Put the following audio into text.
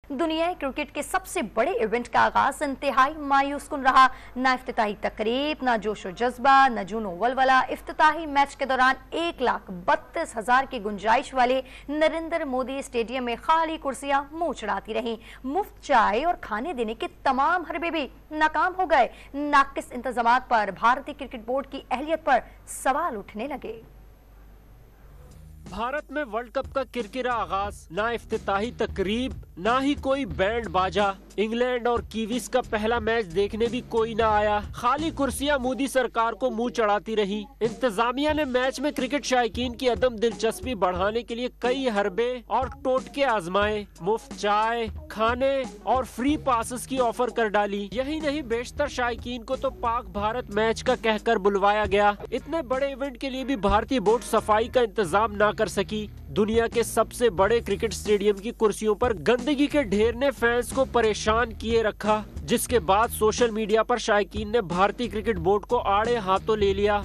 दुनिया क्रिकेट के सबसे बड़े इवेंट का आगाज इंतहाई मायूस कुन रहा। ना इफ्तिताही तकरीब, ना जोशो जज्बा, न जूनो वलवला। इफ्तिताही मैच के दौरान 1,32,000 की गुंजाइश वाले नरेंद्र मोदी स्टेडियम में खाली कुर्सियां मुंह चढ़ाती रहीं। मुफ्त चाय और खाने देने के तमाम हरबे भी नाकाम हो गए। नाकिस इंतजामात पर भारतीय क्रिकेट बोर्ड की अहलियत पर सवाल उठने लगे। भारत में वर्ल्ड कप का किरकिरा आगाज, ना इफ्तिताही तकरीब, ना ही कोई बैंड बाजा। इंग्लैंड और कीवीज का पहला मैच देखने भी कोई ना आया। खाली कुर्सियां मोदी सरकार को मुंह चढ़ाती रही। इंतजामिया ने मैच में क्रिकेट शायकीन की अदम दिलचस्पी बढ़ाने के लिए कई हरबे और टोटके आजमाए। मुफ्त चाय, खाने और फ्री पासेस की ऑफर कर डाली। यही नहीं, बेशतर शायकीन को तो पाक भारत मैच का कहकर बुलवाया गया। इतने बड़े इवेंट के लिए भी भारतीय बोर्ड सफाई का इंतजाम ना कर सकी। दुनिया के सबसे बड़े क्रिकेट स्टेडियम की कुर्सियों पर गंदगी के ढेर ने फैंस को परेशान किए रखा, जिसके बाद सोशल मीडिया पर शायकीन ने भारतीय क्रिकेट बोर्ड को आड़े हाथों ले लिया।